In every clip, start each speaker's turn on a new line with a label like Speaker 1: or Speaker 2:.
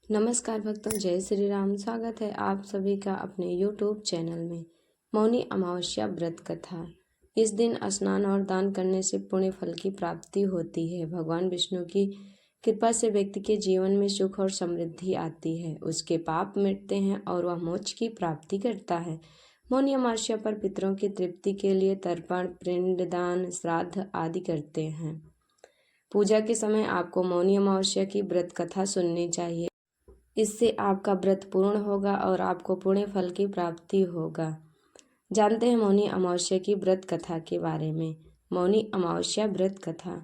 Speaker 1: नमस्कार भक्तों, जय श्री राम। स्वागत है आप सभी का अपने YouTube चैनल में। मौनी अमावस्या व्रत कथा। इस दिन स्नान और दान करने से पुण्य फल की प्राप्ति होती है। भगवान विष्णु की कृपा से व्यक्ति के जीवन में सुख और समृद्धि आती है, उसके पाप मिटते हैं और वह मोक्ष की प्राप्ति करता है। मौनी अमावस्या पर पितरों की तृप्ति के लिए तर्पण, पिंडदान, श्राद्ध आदि करते हैं। पूजा के समय आपको मौनी अमावस्या की व्रत कथा सुननी चाहिए। इससे आपका व्रत पूर्ण होगा और आपको पुण्य फल की प्राप्ति होगा। जानते हैं मौनी अमावस्या की व्रत कथा के बारे में। मौनी अमावस्या व्रत कथा।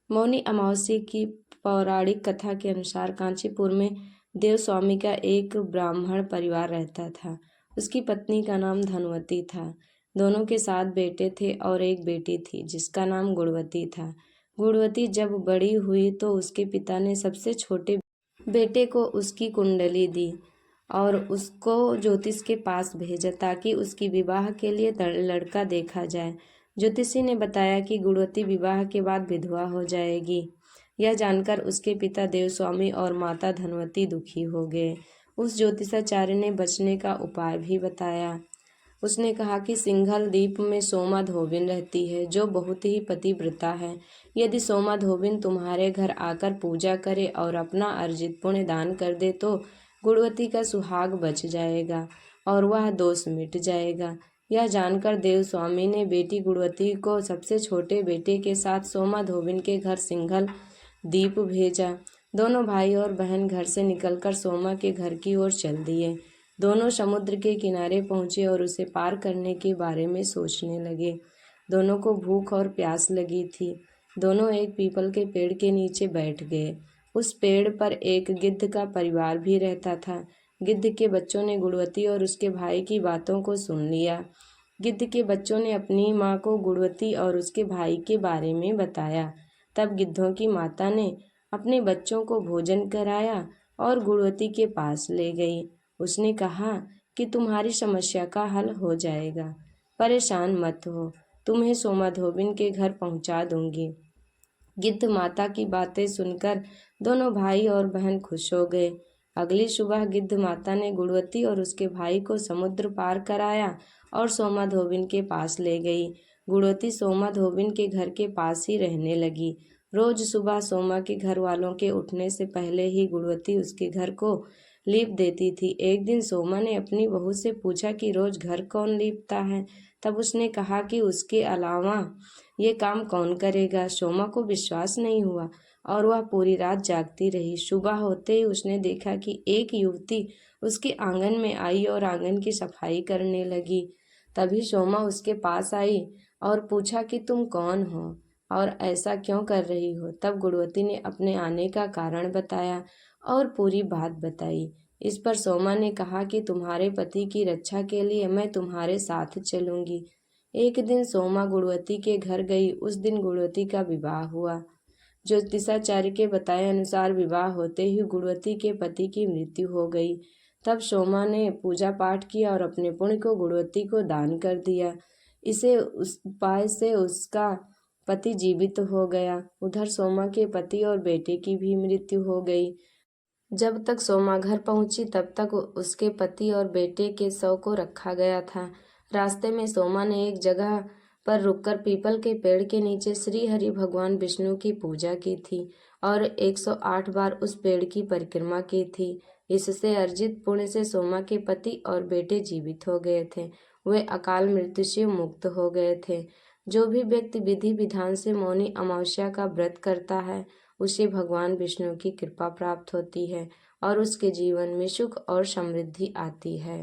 Speaker 1: मौनी अमावस्या की पौराणिक कथा के अनुसार कांचीपुर में देवस्वामी का एक ब्राह्मण परिवार रहता था। उसकी पत्नी का नाम धनवती था। दोनों के 7 बेटे थे और एक बेटी थी जिसका नाम गुणवती था। गुणवती जब बड़ी हुई तो उसके पिता ने सबसे छोटे बेटे को उसकी कुंडली दी और उसको ज्योतिष के पास भेजा ताकि उसकी विवाह के लिए लड़का देखा जाए। ज्योतिषी ने बताया कि गुणवती विवाह के बाद विधवा हो जाएगी। यह जानकर उसके पिता देवस्वामी और माता धनवती दुखी हो गए। उस ज्योतिषाचार्य ने बचने का उपाय भी बताया। उसने कहा कि सिंघल द्वीप में सोमा धोबिन रहती है जो बहुत ही पतिव्रता है। यदि सोमा धोबिन तुम्हारे घर आकर पूजा करे और अपना अर्जित पुण्य दान कर दे तो गुणवती का सुहाग बच जाएगा और वह दोष मिट जाएगा। यह जानकर देवस्वामी ने बेटी गुणवती को सबसे छोटे बेटे के साथ सोमा धोबिन के घर सिंघल द्वीप भेजा। दोनों भाई और बहन घर से निकलकर सोमा के घर की ओर चल दिए। दोनों समुद्र के किनारे पहुंचे और उसे पार करने के बारे में सोचने लगे। दोनों को भूख और प्यास लगी थी। दोनों एक पीपल के पेड़ के नीचे बैठ गए। उस पेड़ पर एक गिद्ध का परिवार भी रहता था। गिद्ध के बच्चों ने गुणवती और उसके भाई की बातों को सुन लिया। गिद्ध के बच्चों ने अपनी माँ को गुणवती और उसके भाई के बारे में बताया। तब गिद्धों की माता ने अपने बच्चों को भोजन कराया और गुणवती के पास ले गई। उसने कहा कि तुम्हारी समस्या का हल हो जाएगा, परेशान मत हो, तुम्हें सोमा धोबिन के घर पहुंचा दूंगी। गिद्ध माता की बातें सुनकर दोनों भाई और बहन खुश हो गए। अगली सुबह गिद्ध माता ने गुणवती और उसके भाई को समुद्र पार कराया और सोमा धोबिन के पास ले गई। गुणवती सोमा धोबिन के घर के पास ही रहने लगी। रोज सुबह सोमा के घर वालों के उठने से पहले ही गुणवती उसके घर को लीप देती थी। एक दिन सोमा ने अपनी बहू से पूछा कि रोज घर कौन लीपता है। तब उसने कहा कि उसके अलावा ये काम कौन करेगा। सोमा को विश्वास नहीं हुआ और वह पूरी रात जागती रही। सुबह होते ही उसने देखा कि एक युवती उसके आंगन में आई और आंगन की सफाई करने लगी। तभी सोमा उसके पास आई और पूछा कि तुम कौन हो और ऐसा क्यों कर रही हो। तब गुणवती ने अपने आने का कारण बताया और पूरी बात बताई। इस पर सोमा ने कहा कि तुम्हारे पति की रक्षा के लिए मैं तुम्हारे साथ चलूंगी। एक दिन सोमा गुणवती के घर गई। उस दिन गुणवती का विवाह हुआ। ज्योतिषाचार्य के बताए अनुसार विवाह होते ही गुणवती के पति की मृत्यु हो गई। तब सोमा ने पूजा पाठ किया और अपने पुण्य को गुणवती को दान कर दिया। इसे उस उपाय से उसका पति जीवित हो गया। उधर सोमा के पति और बेटे की भी मृत्यु हो गई। जब तक सोमा घर पहुंची तब तक उसके पति और बेटे के शव को रखा गया था। रास्ते में सोमा ने एक जगह पर रुककर पीपल के पेड़ के नीचे श्री हरि भगवान विष्णु की पूजा की थी और 108 बार उस पेड़ की परिक्रमा की थी। इससे अर्जित पुण्य से सोमा के पति और बेटे जीवित हो गए थे। वे अकाल मृत्यु से मुक्त हो गए थे। जो भी व्यक्ति विधि विधान से मौनी अमावस्या का व्रत करता है उसे भगवान विष्णु की कृपा प्राप्त होती है और उसके जीवन में सुख और समृद्धि आती है।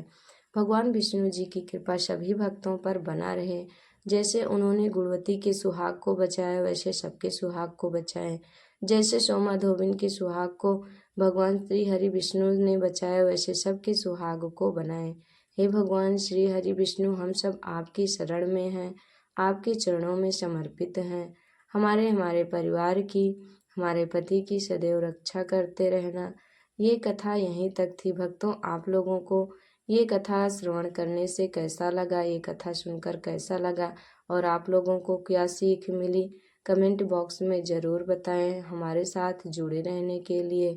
Speaker 1: भगवान विष्णु जी की कृपा सभी भक्तों पर बना रहे। जैसे उन्होंने गुणवती के सुहाग को बचाया वैसे सबके सुहाग को बचाए। जैसे सोमा धोबिन के सुहाग को भगवान श्री हरि विष्णु ने बचाया वैसे सबके सुहाग को बनाए। हे भगवान श्री हरि विष्णु, हम सब आपकी शरण में हैं, आपके चरणों में समर्पित हैं। हमारे परिवार की, हमारे पति की सदैव रक्षा करते रहना। ये कथा यहीं तक थी। भक्तों, आप लोगों को ये कथा श्रवण करने से कैसा लगा, ये कथा सुनकर कैसा लगा और आप लोगों को क्या सीख मिली, कमेंट बॉक्स में ज़रूर बताएं। हमारे साथ जुड़े रहने के लिए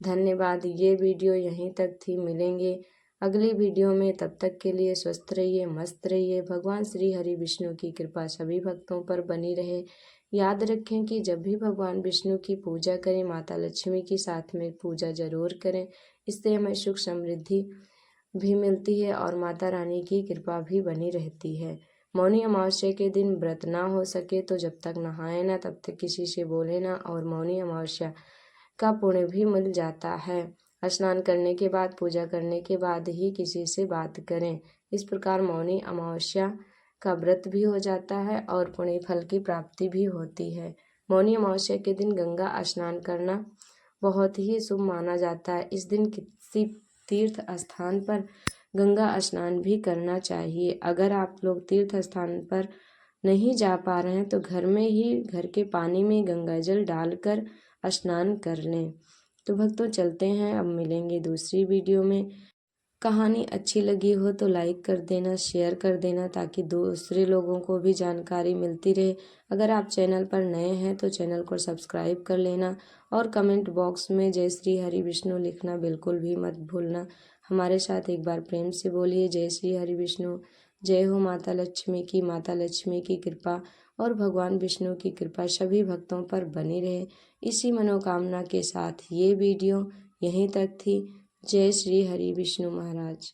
Speaker 1: धन्यवाद। ये वीडियो यहीं तक थी, मिलेंगे अगली वीडियो में। तब तक के लिए स्वस्थ रहिए, मस्त रहिए। भगवान श्री हरि विष्णु की कृपा सभी भक्तों पर बनी रहे। याद रखें कि जब भी भगवान विष्णु की पूजा करें, माता लक्ष्मी की साथ में पूजा जरूर करें। इससे हमें सुख समृद्धि भी मिलती है और माता रानी की कृपा भी बनी रहती है। मौनी अमावस्या के दिन व्रत ना हो सके तो जब तक नहाए ना तब तक किसी से बोले ना, और मौनी अमावस्या का पुण्य भी मिल जाता है। स्नान करने के बाद, पूजा करने के बाद ही किसी से बात करें। इस प्रकार मौनी अमावस्या का व्रत भी हो जाता है और पुण्य फल की प्राप्ति भी होती है। मौनी अमावस्या के दिन गंगा स्नान करना बहुत ही शुभ माना जाता है। इस दिन किसी तीर्थ स्थान पर गंगा स्नान भी करना चाहिए। अगर आप लोग तीर्थ स्थान पर नहीं जा पा रहे हैं तो घर में ही, घर के पानी में गंगा जल डालकर स्नान कर लें। तो भक्तों चलते हैं, अब मिलेंगे दूसरी वीडियो में। कहानी अच्छी लगी हो तो लाइक कर देना, शेयर कर देना, ताकि दूसरे लोगों को भी जानकारी मिलती रहे। अगर आप चैनल पर नए हैं तो चैनल को सब्सक्राइब कर लेना और कमेंट बॉक्स में जय श्री हरि विष्णु लिखना बिल्कुल भी मत भूलना। हमारे साथ एक बार प्रेम से बोलिए जय श्री हरि विष्णु। जय हो माता लक्ष्मी की। माता लक्ष्मी की कृपा और भगवान विष्णु की कृपा सभी भक्तों पर बनी रहे। इसी मनोकामना के साथ ये वीडियो यहीं तक थी। जय श्री हरि विष्णु महाराज।